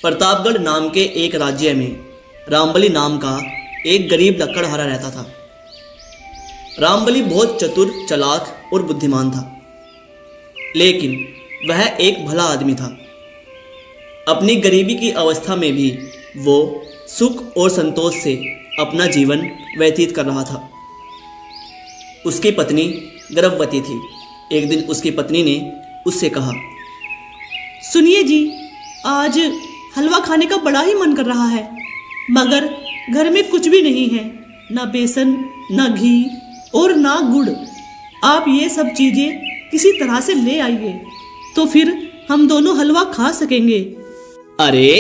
प्रतापगढ़ नाम के एक राज्य में रामबली नाम का एक गरीब लकड़हारा रहता था। रामबली बहुत चतुर, चालाक और बुद्धिमान था, लेकिन वह एक भला आदमी था। अपनी गरीबी की अवस्था में भी वो सुख और संतोष से अपना जीवन व्यतीत कर रहा था। उसकी पत्नी गर्भवती थी। एक दिन उसकी पत्नी ने उससे कहा, सुनिए जी, आज हलवा खाने का बड़ा ही मन कर रहा है, मगर घर में कुछ भी नहीं है, ना बेसन, ना घी और ना गुड़। आप ये सब चीजें किसी तरह से ले आइए, तो फिर हम दोनों हलवा खा सकेंगे। अरे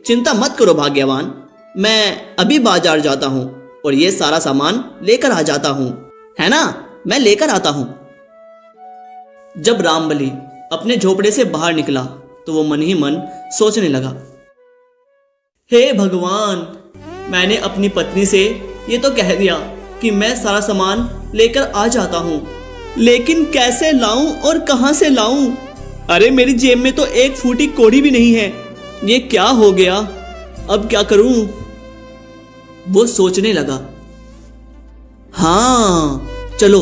चिंता मत करो भाग्यवान, मैं अभी बाजार जाता हूँ और ये सारा सामान लेकर आ जाता हूँ, है ना, मैं लेकर आता हूँ। जब रामबली अपने झोपड़े से बाहर निकला तो वो मन ही मन सोचने लगा, हे भगवान, मैंने अपनी पत्नी से ये तो कह दिया कि मैं सारा सामान लेकर आ जाता हूँ, लेकिन कैसे लाऊं और कहां से लाऊं? अरे मेरी जेब में तो एक फूटी कौड़ी भी नहीं है, ये क्या हो गया, अब क्या करूं? वो सोचने लगा, हाँ चलो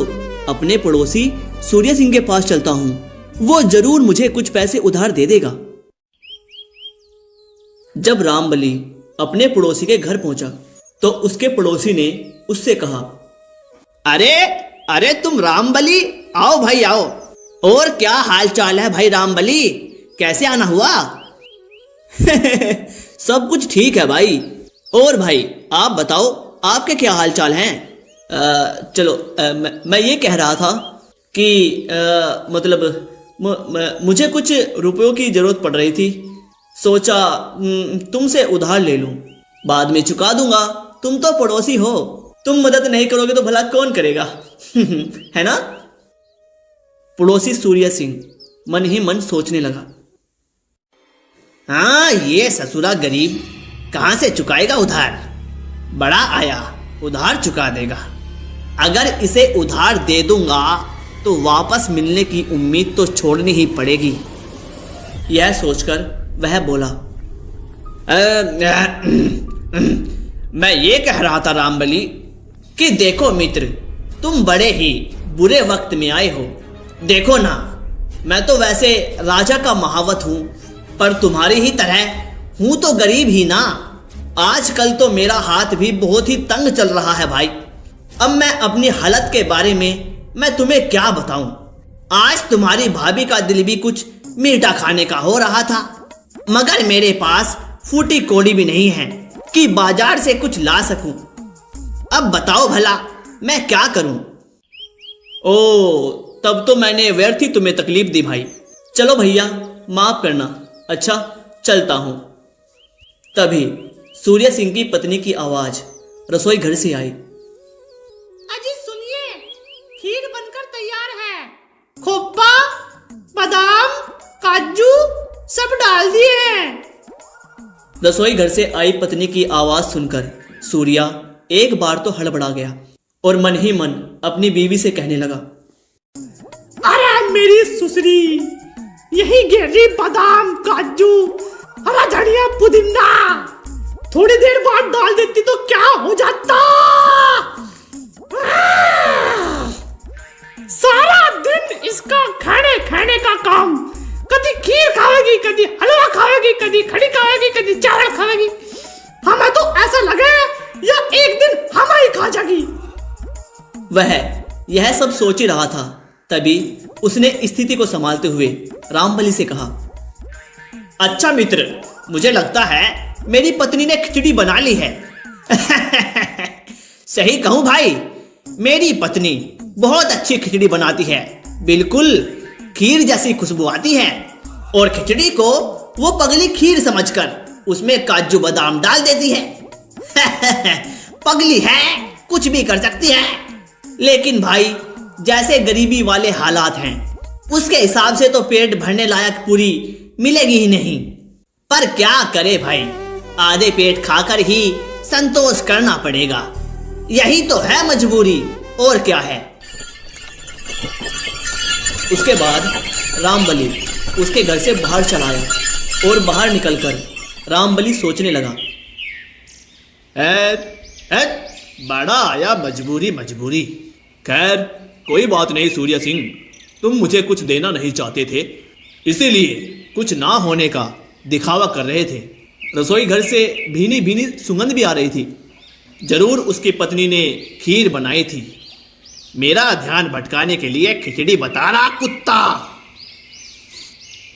अपने पड़ोसी सूर्य सिंह के पास चलता हूं, वो जरूर मुझे कुछ पैसे उधार दे देगा। जब रामबली अपने पड़ोसी के घर पहुंचा तो उसके पड़ोसी ने उससे कहा, अरे अरे तुम रामबली, आओ भाई आओ, और क्या हाल चाल है भाई रामबली, कैसे आना हुआ? सब कुछ ठीक है भाई, और भाई आप बताओ, आपके क्या हाल चाल हैं? चलो मैं ये कह रहा था कि मुझे कुछ रुपयों की जरूरत पड़ रही थी, सोचा तुमसे उधार ले लूं, बाद में चुका दूंगा, तुम तो पड़ोसी हो, तुम मदद नहीं करोगे तो भला कौन करेगा? है ना? पड़ोसी सूर्य सिंह मन ही मन सोचने लगा, हाँ ये ससुरा गरीब कहां से चुकाएगा उधार, बड़ा आया उधार चुका देगा, अगर इसे उधार दे दूंगा तो वापस मिलने की उम्मीद तो छोड़नी ही पड़ेगी। यह सोचकर वह बोला, मैं ये कह रहा था रामबली कि देखो मित्र, तुम बड़े ही बुरे वक्त में आए हो, देखो ना, मैं तो वैसे राजा का महावत हूं, पर तुम्हारी ही तरह हूं तो गरीब ही ना। आजकल तो मेरा हाथ भी बहुत ही तंग चल रहा है भाई। अब मैं अपनी हालत के बारे में मैं तुम्हें क्या बताऊं। आज तुम्हारी भाभी का दिल भी कुछ मीठा खाने का हो रहा था, मगर मेरे पास फूटी कौड़ी भी नहीं है कि बाजार से कुछ ला सकूं। अब बताओ भला मैं क्या करूं? ओ, तब तो मैंने व्यर्थ ही तुम्हें तकलीफ दी भाई। चलो भैया माफ करना, अच्छा चलता हूं। तभी सूर्य सिंह की पत्नी की आवाज रसोई घर से आई, अजी सुनिए, खीर बनकर तैयार है, खोपा, बादाम, काजू सब डाल दिए हैं। रसोई घर से आई पत्नी की आवाज सुनकर सूर्या एक बार तो हड़बड़ा गया और मन ही मन अपनी बीवी से कहने लगा, अरे मेरी सुसरी, यही गिरी बादाम, काजू, हरा धनिया, पुदीना थोड़ी देर बाद डाल देती तो क्या हो जाता। सारा दिन इसका खाने खाने का काम, कभी खीर खाएगी, कभी हलवा खाएगी, कभी कढ़ी खाएगी, कभी चावल खाएगी। हमें तो ऐसा लगे या एक दिन हम ही खा जाएगी। वह यह सब सोच ही रहा था, तभी उसने स्थिति को संभालते हुए रामबली से कहा, अच्छा मित्र, मुझे लगता है मेरी पत्नी ने खिचड़ी बना ली है। सही कहूं भाई, मेरी पत्नी बहुत अच्छी खिचड़ी बनाती है, बिल्कुल खीर जैसी खुशबू आती है, और खिचड़ी को वो पगली खीर समझकर उसमें काजू बादाम डाल देती है। पगली है, कुछ भी कर सकती है, लेकिन भाई जैसे गरीबी वाले हालात हैं उसके हिसाब से तो पेट भरने लायक पूरी मिलेगी ही नहीं। पर क्या करे भाई, आधे पेट खाकर ही संतोष करना पड़ेगा, यही तो है मजबूरी, और क्या है। उसके बाद रामबली उसके घर से बाहर चला आया और बाहर निकलकर रामबली सोचने लगा। बड़ा आया मजबूरी मजबूरी। खैर कोई बात नहीं सूर्य सिंह, तुम मुझे कुछ देना नहीं चाहते थे, इसीलिए कुछ ना होने का दिखावा कर रहे थे। रसोई घर से भीनी भीनी सुगंध भी आ रही थी। जरूर उसकी पत्नी ने खीर बनाई थी। मेरा ध्यान भटकाने के लिए खिचड़ी बता रहा कुत्ता।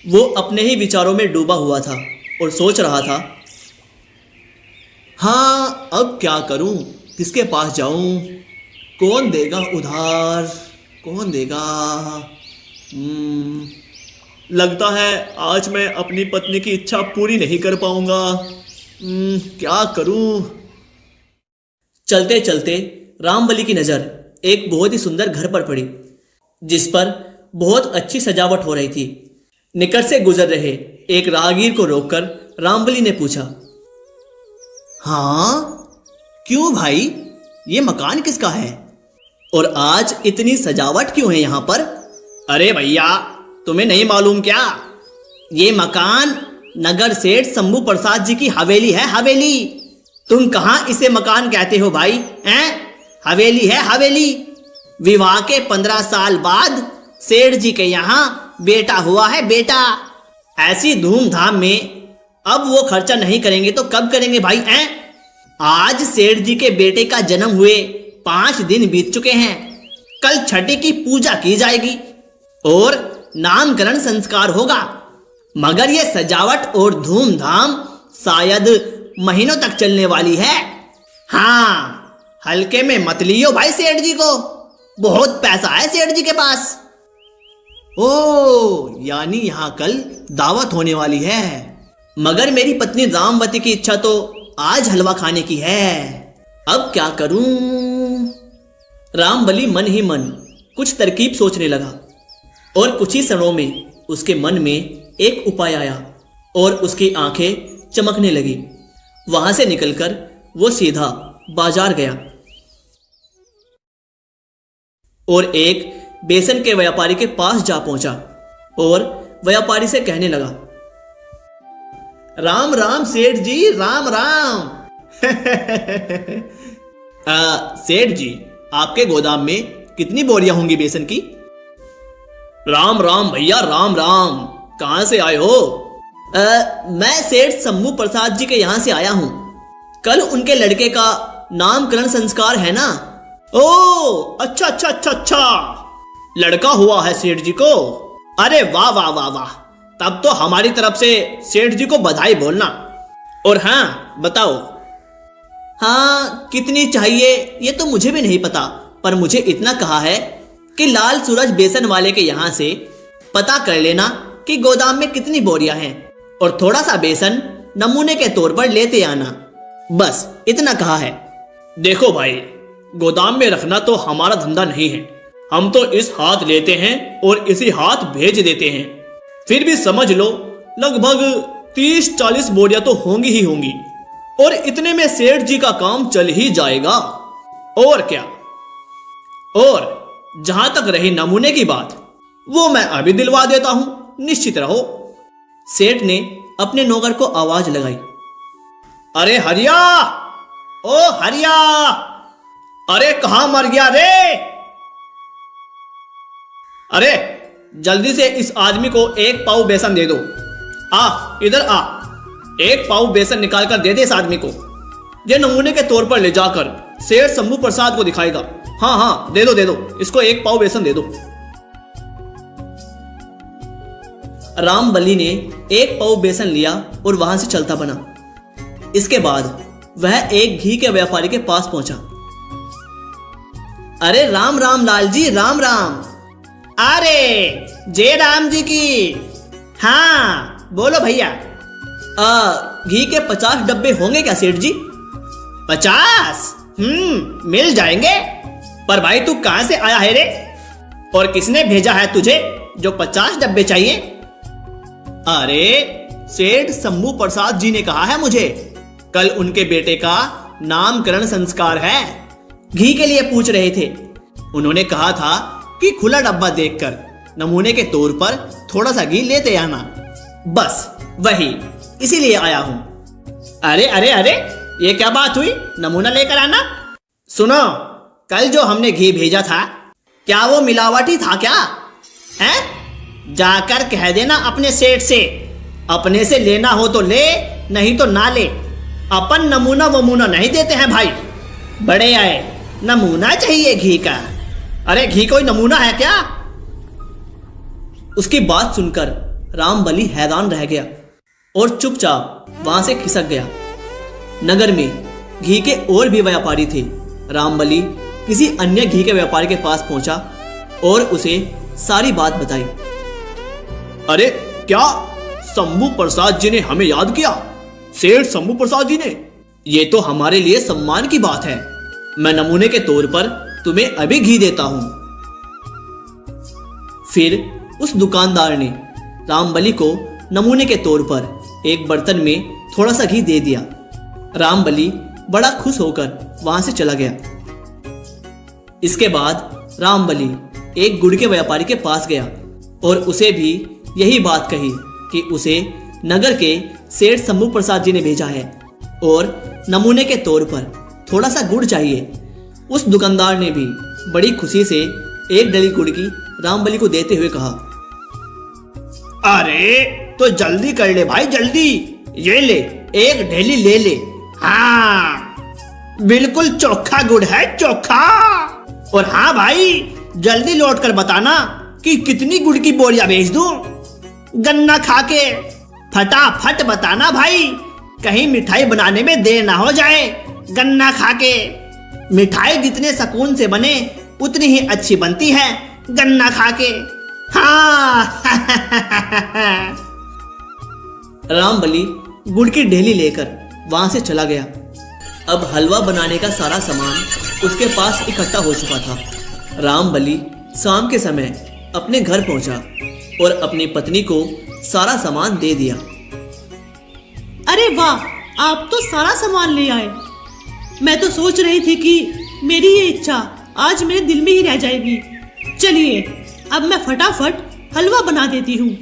वो अपने ही विचारों में डूबा हुआ था और सोच रहा था, हाँ अब क्या करूं, किसके पास जाऊं, कौन देगा उधार, कौन देगा। लगता है आज मैं अपनी पत्नी की इच्छा पूरी नहीं कर पाऊंगा। क्या करूं। चलते चलते रामबली की नजर एक बहुत ही सुंदर घर पर पड़ी, जिस पर बहुत अच्छी सजावट हो रही थी। निकट से गुजर रहे एक राहगीर को रोककर रामबली ने पूछा, हाँ क्यों भाई, ये मकान किसका है और आज इतनी सजावट क्यों है यहाँ पर। अरे भैया तुम्हें नहीं मालूम क्या, ये मकान नगर सेठ शंभू प्रसाद जी की हवेली है, हवेली। तुम कहाँ इसे मकान कहते हो भाई, हैं? हवेली है हवेली। विवाह के 15 साल बाद सेठ जी के यहाँ बेटा हुआ है, बेटा। ऐसी धूमधाम में अब वो खर्चा नहीं करेंगे तो कब करेंगे भाई, हैं? आज सेठ जी के बेटे का जन्म हुए 5 दिन बीत चुके हैं। कल छठी की पूजा की जाएगी और नामकरण संस्कार होगा, मगर ये सजावट और धूमधाम शायद महीनों तक चलने वाली है। हाँ हल्के में मत लियो भाई सेठ जी को, बहुत पैसा है सेठ जी के पास। ओ यानी यहाँ कल दावत होने वाली है, मगर मेरी पत्नी रामवती की इच्छा तो आज हलवा खाने की है। अब क्या करूं। रामबली मन ही मन कुछ तरकीब सोचने लगा और कुछ ही क्षणों में उसके मन में एक उपाय आया और उसकी आंखें चमकने लगी। वहां से निकलकर वो सीधा बाजार गया और एक बेसन के व्यापारी के पास जा पहुंचा और व्यापारी से कहने लगा, राम राम सेठ जी, राम राम। सेठ जी आपके गोदाम में कितनी बोरियां होंगी बेसन की। राम राम भैया, राम राम। कहां से आए हो। मैं सेठ शंभू प्रसाद जी के यहां से आया हूं। कल उनके लड़के का नामकरण संस्कार है ना। ओ अच्छा अच्छा अच्छा अच्छा, लड़का हुआ है सेठ जी को। अरे वाह वाह वाह वाह, तब तो हमारी तरफ से सेठ जी को बधाई बोलना। और हाँ बताओ। हाँ कितनी चाहिए ये तो मुझे भी नहीं पता, पर मुझे इतना कहा है कि लाल सूरज बेसन वाले के यहां से पता कर लेना कि गोदाम में कितनी बोरियां हैं और थोड़ा सा बेसन नमूने के तौर पर लेते आना, बस इतना कहा है। देखो भाई, गोदाम में रखना तो हमारा धंधा नहीं है, हम तो इस हाथ लेते हैं और इसी हाथ भेज देते हैं। फिर भी समझ लो लगभग 30-40 बोरियां तो होंगी ही होंगी, और इतने में सेठ जी का काम चल ही जाएगा। और क्या। और जहां तक रही नमूने की बात, वो मैं अभी दिलवा देता हूं, निश्चित रहो। सेठ ने अपने नौकर को आवाज लगाई, अरे हरिया, ओ हरिया, अरे कहां मर गया रे। अरे जल्दी से इस आदमी को 1 पाव बेसन दे दो। आ इधर आ, 1 पाव बेसन निकाल कर दे दे इस आदमी को। ये नमूने के तौर पर ले जाकर सेठ शंभू प्रसाद को दिखाएगा। हाँ हाँ दे दो इसको 1 पाव बेसन दे दो। रामबली ने 1 पाव बेसन लिया और वहां से चलता बना। इसके बाद वह एक घी के व्यापारी के पास पहुंचा। अरे राम राम लाल जी, राम राम। अरे जय राम जी की। हाँ बोलो भैया। घी के 50 डब्बे होंगे क्या सेठ जी। 50? मिल जाएंगे। पर भाई तू कहां से आया है रे, और किसने भेजा है तुझे जो 50 डब्बे चाहिए। अरे सेठ शंभू प्रसाद जी ने कहा है मुझे, कल उनके बेटे का नामकरण संस्कार है। घी के लिए पूछ रहे थे। उन्होंने कहा था कि खुला डब्बा देखकर नमूने के तौर पर थोड़ा सा घी लेते आना। बस वही, इसीलिए आया हूं। अरे अरे अरे, ये क्या बात हुई? नमूना लेकर आना। सुनो, कल जो हमने घी भेजा था, क्या वो मिलावटी था क्या? हैं? जाकर कह देना अपने सेठ से, अपने से लेना हो तो ले, नहीं तो ना ले। अपन नमूना वमूना नहीं देते हैं भाई। बड़े आए, नमूना चाहिए घी का। अरे घी कोई नमूना है क्या? उसकी बात सुनकर रामबली हैरान रह गया और चुपचाप वहां से खिसक गया। नगर में घी के और भी व्यापारी थे। रामबली किसी अन्य घी के व्यापारी के पास पहुंचा और उसे सारी बात बताई। अरे क्या शंभू प्रसाद जी ने हमें याद किया? सेठ शंभू प्रसाद जी ने? ये तो हमारे लिए सम्मान की बात है। मैं नमूने के तौर पर तुम्हें अभी घी देता हूं। फिर उस दुकानदार ने रामबली को नमूने के तौर पर एक बर्तन में थोड़ा सा घी दे दिया। रामबली बड़ा खुश होकर वहां से चला गया। इसके बाद रामबली एक गुड़ के व्यापारी के पास गया और उसे भी यही बात कही कि उसे नगर के सेठ शंभू प्रसाद जी ने भेजा है और नमूने के तौर पर थोड़ा सा गुड़ चाहिए। उस दुकानदार ने भी बड़ी खुशी से एक डली गुड़ की रामबली को देते हुए कहा, अरे तो जल्दी कर ले भाई, जल्दी ये ले, एक ढेली ले ले। हाँ, बिल्कुल चोखा गुड़ है, चोखा। और हाँ भाई, जल्दी लौट कर बताना कि कितनी गुड़ की बोरियां भेज दूं। गन्ना खा के फटाफट बताना भाई, कहीं मिठाई बनाने में देर ना हो जाए। गन्ना खा के मिठाई जितने सुकून से बने उतनी ही अच्छी बनती है गन्ना खा के। हाँ। रामबली गुड़ की ढेली लेकर वहां से चला गया। अब हलवा बनाने का सारा सामान उसके पास इकट्ठा हो चुका था। रामबली शाम के समय अपने घर पहुंचा और अपनी पत्नी को सारा सामान दे दिया। अरे वाह, आप तो सारा सामान ले आए। मैं तो सोच रही थी कि मेरी ये इच्छा आज मेरे दिल में ही रह जाएगी। चलिए अब मैं फटाफट हलवा बना देती हूँ।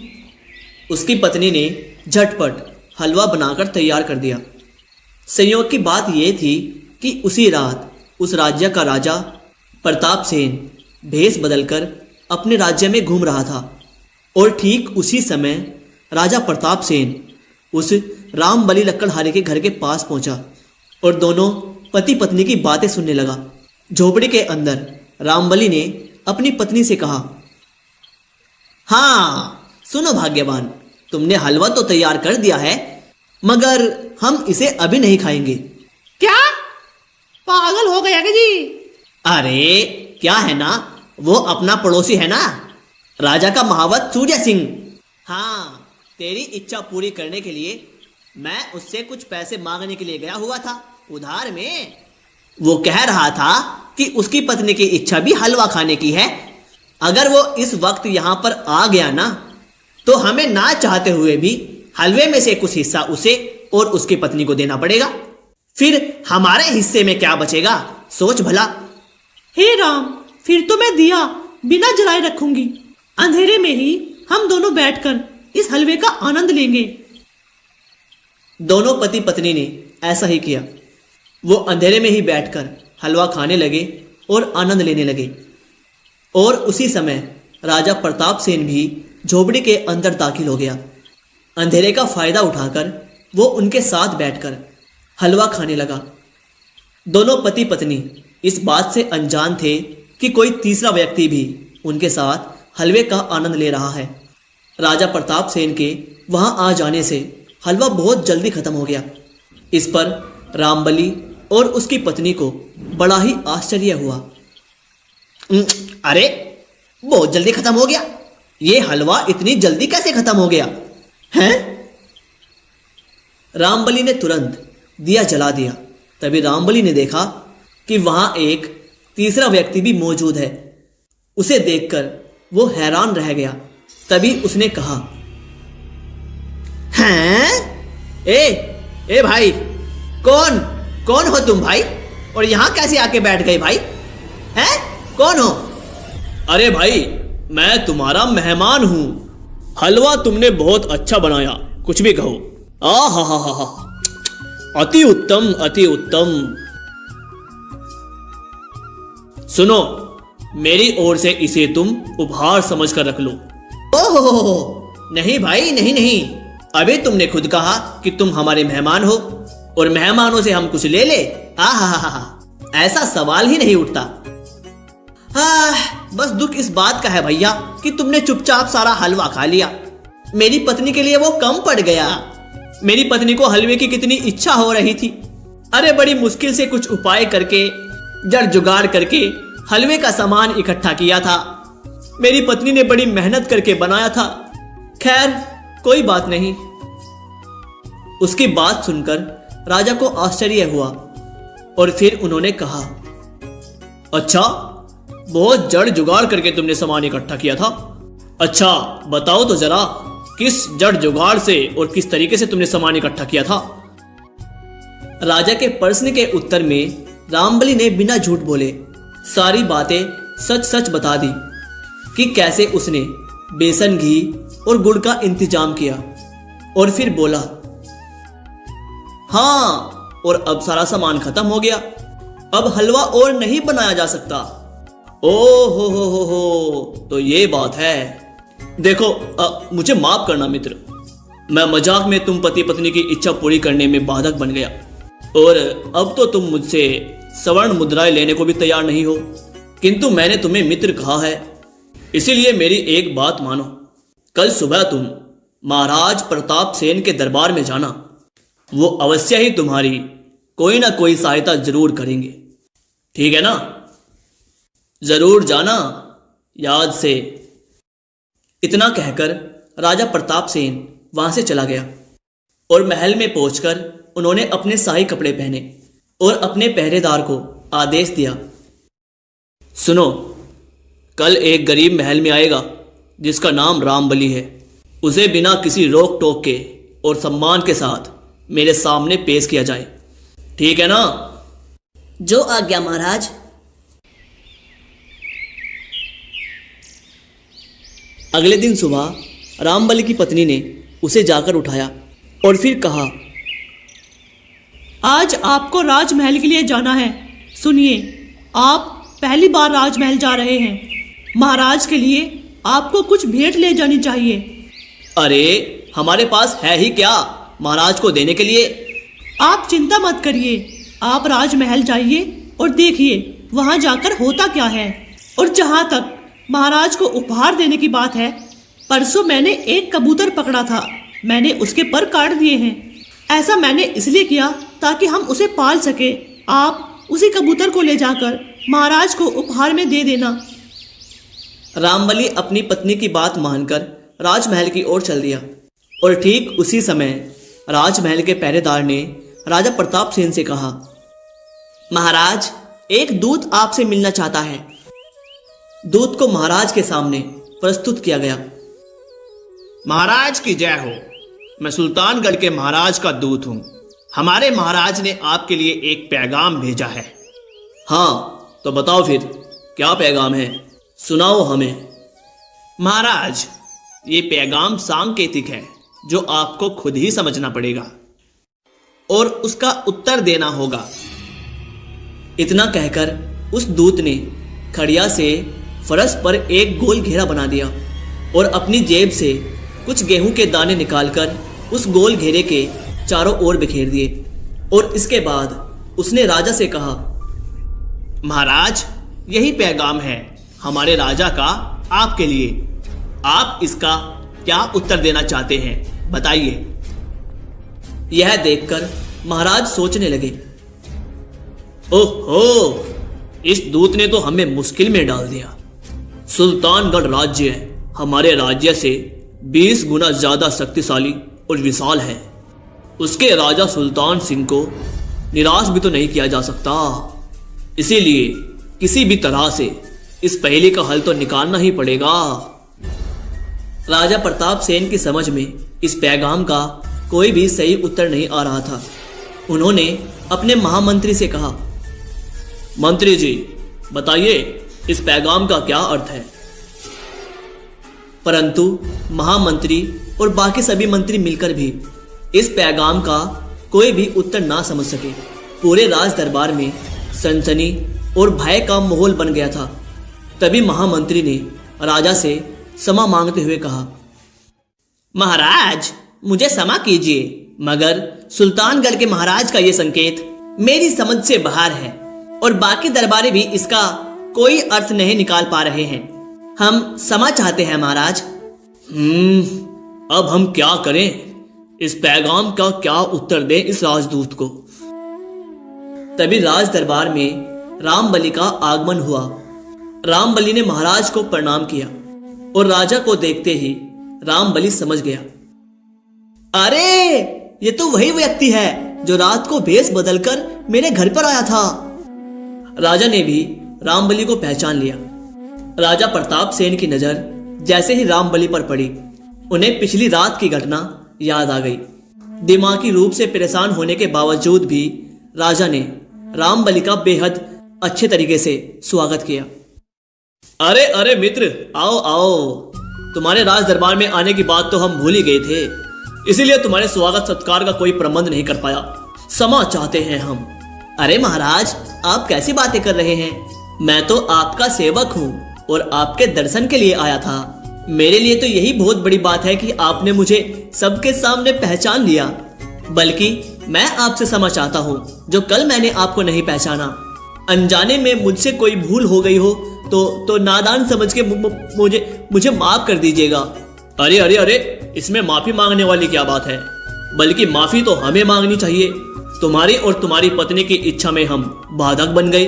उसकी पत्नी ने झटपट हलवा बनाकर तैयार कर दिया। संयोग की बात यह थी कि उसी रात उस राज्य का राजा प्रताप सेन भेष बदलकर अपने राज्य में घूम रहा था और ठीक उसी समय राजा प्रताप सेन उस रामबली लक्कड़हारे के घर के पास पहुंचा और दोनों पति पत्नी की बातें सुनने लगा। झोपड़ी के अंदर रामबली ने अपनी पत्नी से कहा, हाँ सुनो भाग्यवान, तुमने हलवा तो तैयार कर दिया है, मगर हम इसे अभी नहीं खाएंगे। क्या पागल हो गया क्या जी? अरे क्या है ना, वो अपना पड़ोसी है ना, राजा का महावत सूर्य सिंह। हाँ, तेरी इच्छा पूरी करने के लिए मैं उससे कुछ पैसे मांगने के लिए गया हुआ था उधार में। वो कह रहा था कि उसकी पत्नी की इच्छा भी हलवा खाने की है। अगर वो इस वक्त यहाँ पर आ गया ना, तो हमें ना चाहते हुए भी हलवे में से कुछ हिस्सा उसे और उसकी पत्नी को देना पड़ेगा। फिर हमारे हिस्से में क्या बचेगा, सोच भला। हे राम, फिर तो मैं दिया बिना जलाए रखूंगी। अंधेरे में ही हम दोनों बैठकर इस हलवे का आनंद लेंगे। दोनों पति पत्नी ने ऐसा ही किया। वो अंधेरे में ही बैठकर हलवा खाने लगे और आनंद लेने लगे। और उसी समय राजा प्रताप सेन भी झोपड़ी के अंदर दाखिल हो गया। अंधेरे का फायदा उठाकर वो उनके साथ बैठकर हलवा खाने लगा। दोनों पति पत्नी इस बात से अनजान थे कि कोई तीसरा व्यक्ति भी उनके साथ हलवे का आनंद ले रहा है। राजा प्रताप सेन के वहां आ जाने से हलवा बहुत जल्दी खत्म हो गया। इस पर रामबली और उसकी पत्नी को बड़ा ही आश्चर्य हुआ। अरे बहुत जल्दी खत्म हो गया, ये हलवा इतनी जल्दी कैसे खत्म हो गया हैं? रामबली ने तुरंत दिया जला दिया। तभी रामबली ने देखा कि वहां एक तीसरा व्यक्ति भी मौजूद है। उसे देखकर वो हैरान रह गया। तभी उसने कहा, हैं? ए भाई, कौन हो तुम भाई? और यहां कैसे आके बैठ गए भाई? हैं? कौन हो? अरे भाई, मैं तुम्हारा मेहमान हूं। हलवा तुमने बहुत अच्छा बनाया, कुछ भी कहो। आ हा हा हा हा, अति उत्तम, अति उत्तम। सुनो, मेरी ओर से इसे तुम उपहार समझकर रख लो। ओहो, नहीं भाई, नहीं नहीं, अभी तुमने खुद कहा कि तुम हमारे मेहमान हो और मेहमानों से हम कुछ ले ले। ऐसा सवाल ही नहीं उठता। बस दुख इस बात का है भैया कि तुमने चुपचाप सारा हलवा खा लिया। मेरी पत्नी के लिए वो कम पड़ गया। मेरी पत्नी को हलवे की कितनी इच्छा हो रही थी। अरे बड़ी मुश्किल से कुछ उपाय करके, जड़ जुगाड़ करके हलवे का सामान इकट्ठा किया था। मेरी पत्नी ने बड़ी मेहनत करके बनाया था। खैर, कोई बात नहीं। उसकी बात सुनकर राजा को आश्चर्य हुआ और फिर उन्होंने कहा, अच्छा, बहुत जड़ जुगाड़ करके तुमने सामान इकट्ठा किया था। अच्छा, बताओ तो जरा, किस जड़ जुगाड़ से और किस तरीके से तुमने सामान इकट्ठा किया था? राजा के प्रश्न के उत्तर में रामबलि ने बिना झूठ बोले सारी बातें सच सच बता दी कि कैसे उसने बेसन, घी और गुड़ का इंतजाम किया। और फिर बोला, हाँ, और अब सारा सामान खत्म हो गया। अब हलवा और नहीं बनाया जा सकता। ओ हो, तो ये बात है। देखो, मुझे माफ करना मित्र, मैं मजाक में तुम पति पत्नी की इच्छा पूरी करने में बाधक बन गया। और अब तो तुम मुझसे स्वर्ण मुद्राएं लेने को भी तैयार नहीं हो। किंतु मैंने तुम्हें मित्र कहा है, इसीलिए मेरी एक बात मानो। कल सुबह तुम महाराज प्रताप सेन के दरबार में जाना। वो अवश्य ही तुम्हारी कोई ना कोई सहायता जरूर करेंगे। ठीक है ना? जरूर जाना, याद से। इतना कहकर राजा प्रताप सेन वहां से चला गया और महल में पहुंचकर उन्होंने अपने शाही कपड़े पहने और अपने पहरेदार को आदेश दिया, सुनो, कल एक गरीब महल में आएगा जिसका नाम रामबलि है। उसे बिना किसी रोक टोक के और सम्मान के साथ मेरे सामने पेश किया जाए। ठीक है ना? जो आज्ञा महाराज। अगले दिन सुबह रामबलि की पत्नी ने उसे जाकर उठाया और फिर कहा, आज आपको राजमहल के लिए जाना है। सुनिए, आप पहली बार राजमहल जा रहे हैं। महाराज के लिए आपको कुछ भेंट ले जानी चाहिए। अरे, हमारे पास है ही क्या महाराज को देने के लिए? आप चिंता मत करिए, आप राजमहल जाइए और देखिए वहां जाकर होता क्या है। और जहां तक महाराज को उपहार देने की बात है, परसों मैंने एक कबूतर पकड़ा था। मैंने उसके पर काट दिए हैं। ऐसा मैंने इसलिए किया ताकि हम उसे पाल सके। आप उसी कबूतर को ले जाकर महाराज को उपहार में दे देना। रामबलि अपनी पत्नी की बात मानकर राजमहल की ओर चल दिया और ठीक उसी समय राजमहल के पहरेदार ने राजा प्रताप सेन से कहा, महाराज, एक दूत आपसे मिलना चाहता है। दूत को महाराज के सामने प्रस्तुत किया गया। महाराज की जय हो। मैं सुल्तानगढ़ के महाराज का दूत हूं। हमारे महाराज ने आपके लिए एक पैगाम भेजा है। हाँ, तो बताओ फिर क्या पैगाम है, सुनाओ हमें। महाराज, ये पैगाम सांकेतिक है जो आपको खुद ही समझना पड़ेगा और उसका उत्तर देना होगा। इतना कहकर उस दूत ने खड़िया से फरस पर एक गोल घेरा बना दिया और अपनी जेब से कुछ गेहूं के दाने निकालकर उस गोल घेरे के चारों ओर बिखेर दिए। और इसके बाद उसने राजा से कहा, महाराज, यही पैगाम है हमारे राजा का आपके लिए। आप इसका क्या उत्तर देना चाहते हैं, बताइए। यह देखकर महाराज सोचने लगे, ओहो, इस दूत ने तो हमें मुश्किल में डाल दिया। सुल्तानगढ़ राज्य हमारे राज्य से 20 गुना ज्यादा शक्तिशाली और विशाल है। उसके राजा सुल्तान सिंह को निराश भी तो नहीं किया जा सकता। इसीलिए किसी भी तरह से इस पहेली का हल तो निकालना ही पड़ेगा। राजा प्रताप सेन की समझ में इस पैगाम का कोई भी सही उत्तर नहीं आ रहा था। उन्होंने अपने महामंत्री से कहा, मंत्री जी, बताइए इस पैगाम का क्या अर्थ है। परंतु महामंत्री और बाकी सभी मंत्री मिलकर भी इस पैगाम का कोई भी उत्तर ना समझ सके। पूरे राज दरबार में सनसनी और भय का माहौल बन गया था। तभी महामंत्री ने राजा से क्षमा मांगते हुए कहा, महाराज मुझे क्षमा कीजिए, मगर सुल्तानगढ़ के महाराज का यह संकेत मेरी समझ से बाहर है और बाकी दरबारी भी इसका कोई अर्थ नहीं निकाल पा रहे हैं। हम क्षमा चाहते हैं महाराज। अब हम क्या करें? इस पैगाम का क्या उत्तर दें इस राजदूत को? तभी राज दरबार में रामबलि का आगमन हुआ। रामबलि ने महाराज को प्रणाम किया और राजा को देखते ही रामबलि समझ गया, अरे ये तो वही व्यक्ति है जो रात को भेष बदलकर मेरे घर पर आया था। राजा ने भी रामबलि को पहचान लिया। राजा प्रताप सेन की नजर जैसे ही रामबलि पर पड़ी, उन्हें पिछली रात की घटना याद आ गई। दिमागी रूप से परेशान होने के बावजूद भी राजा ने रामबलि का बेहद अच्छे तरीके से स्वागत किया। अरे अरे मित्र, आओ आओ, तुम्हारे राज दरबार में आने की बात तो हम भूल ही गए थे, इसीलिए तुम्हारे स्वागत सत्कार का कोई प्रबंध नहीं कर पाया। क्षमा चाहते हैं हम। अरे महाराज, आप कैसी बातें कर रहे हैं? मैं तो आपका सेवक हूँ और आपके दर्शन के लिए आया था। मेरे लिए तो यही बहुत बड़ी बात है कि आपने मुझे सबके सामने पहचान लिया। बल्कि मैं आपसे क्षमा चाहता हूँ जो कल मैंने आपको नहीं पहचाना। अनजाने में मुझसे कोई भूल हो गई हो तो नादान समझ के मुझे माफ कर दीजिएगा। अरे अरे अरे, इसमें माफी मांगने वाली क्या बात है? बल्कि माफी तो हमें मांगनी चाहिए। तुम्हारी और तुम्हारी पत्नी की इच्छा में हम बाधक बन गए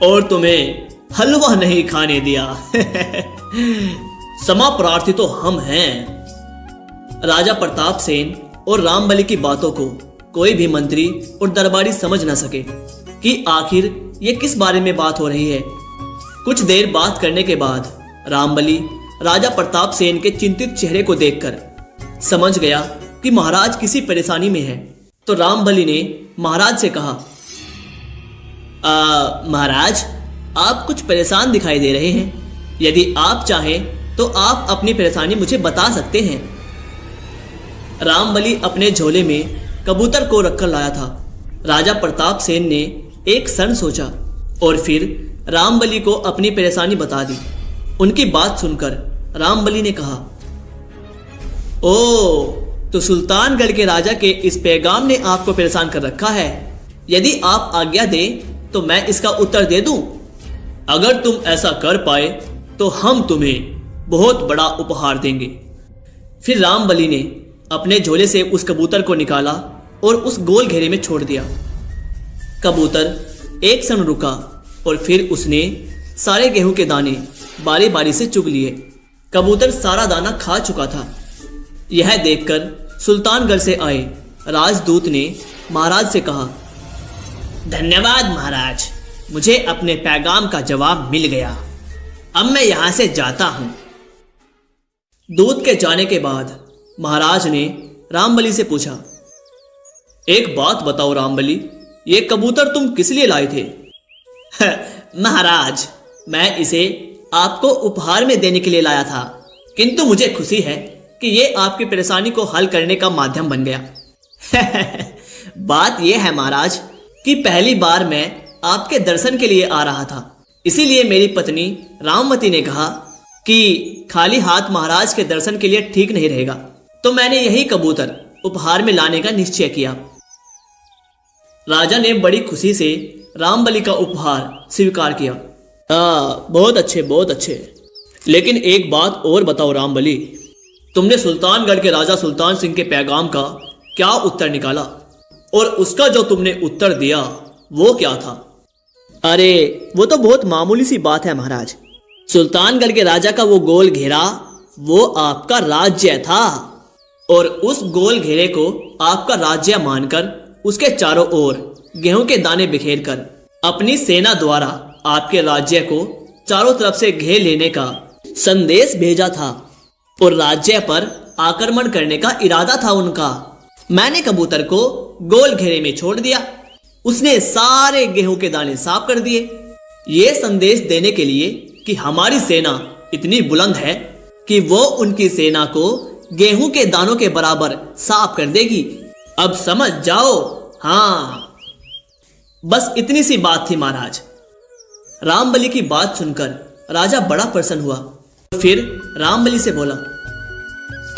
और तुम्हें हलवा नहीं खाने दिया। क्षमा प्रार्थी तो हम हैं। राजा प्रताप सेन और रामबलि की बातों को कोई भी मंत्री और दरबारी समझ न सके कि आखिर ये किस बारे में बात हो रही है। कुछ देर बात करने के बाद रामबलि राजा प्रताप सेन के चिंतित चेहरे को देखकर समझ गया कि महाराज किसी परेशानी में है। तो रामबलि ने महाराज से कहा, महाराज, आप कुछ परेशान दिखाई दे रहे हैं। यदि आप चाहें तो आप अपनी परेशानी मुझे बता सकते हैं। रामबलि अपने झोले में कबूतर को रखकर लाया था। राजा प्रताप सेन ने एक क्षण सोचा और फिर रामबलि को अपनी परेशानी बता दी। उनकी बात सुनकर रामबलि ने कहा, ओ, तो सुल्तानगढ़ के राजा के इस पैगाम ने आपको परेशान कर रखा है। यदि आप आज्ञा दें तो मैं इसका उत्तर दे दूं। अगर तुम ऐसा कर पाए तो हम तुम्हें बहुत बड़ा उपहार देंगे। फिर रामबलि ने अपने झोले से उस कबूतर को निकाला और उस गोल घेरे में छोड़ दिया। कबूतर एक क्षण रुका और फिर उसने सारे गेहूं के दाने बारी बारी से चुग लिए। कबूतर सारा दाना खा चुका था। यह देखकर सुल्तानगढ़ से आए राजदूत ने महाराज से कहा, धन्यवाद महाराज, मुझे अपने पैगाम का जवाब मिल गया। अब मैं यहां से जाता हूं। दूत के जाने के बाद महाराज ने रामबलि से पूछा, एक बात बताओ रामबलि, ये कबूतर तुम किस लिए लाए थे? महाराज, मैं इसे आपको उपहार में देने के लिए लाया था, किंतु मुझे खुशी है कि ये आपकी परेशानी को हल करने का माध्यम बन गया। बात यह है महाराज कि पहली बार मैं आपके दर्शन के लिए आ रहा था, इसीलिए मेरी पत्नी रामवती ने कहा कि खाली हाथ महाराज के दर्शन के लिए ठीक नहीं रहेगा, तो मैंने यही कबूतर उपहार में लाने का निश्चय किया। राजा ने बड़ी खुशी से रामबलि का उपहार स्वीकार किया। बहुत अच्छे, बहुत अच्छे। लेकिन एक बात और बताओ रामबलि, तुमने सुल्तानगढ़ के राजा सुल्तान सिंह के पैगाम का क्या उत्तर निकाला और उसका जो तुमने उत्तर दिया वो क्या था? अरे वो तो बहुत मामूली सी बात है महाराज। सुल्तानगढ़ के राजा का वो गोल घेरा वो आपका राज्य था और उस गोल घेरे को आपका राज्य मानकर उसके चारों ओर गेहूं के दाने बिखेर कर अपनी सेना द्वारा आपके राज्य को चारों तरफ से घेर लेने का संदेश भेजा था और राज्य पर आक्रमण करने का इरादा था उनका। मैंने कबूतर को गोल घेरे में छोड़ दिया, उसने सारे गेहूं के दाने साफ कर दिए, ये संदेश देने के लिए कि हमारी सेना इतनी बुलंद है कि वो उनकी सेना को गेहूं के दानों के बराबर साफ कर देगी। अब समझ जाओ। हाँ, बस इतनी सी बात थी महाराज। रामबलि की बात सुनकर राजा बड़ा प्रसन्न हुआ। फिर रामबलि से बोला,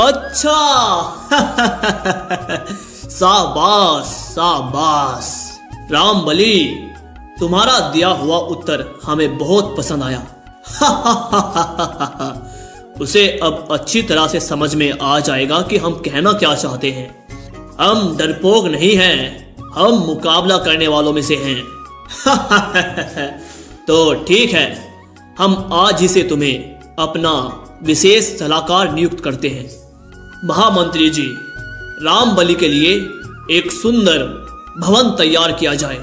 अच्छा शाबाश शाबाश रामबलि, तुम्हारा दिया हुआ उत्तर हमें बहुत पसंद आया। उसे अब अच्छी तरह से समझ में आ जाएगा कि हम कहना क्या चाहते हैं। हम डरपोक नहीं हैं, हम मुकाबला करने वालों में से हैं। तो ठीक है, हम आज ही से तुम्हें अपना विशेष सलाहकार नियुक्त करते हैं। महामंत्री जी, रामबलि के लिए एक सुंदर भवन तैयार किया जाए।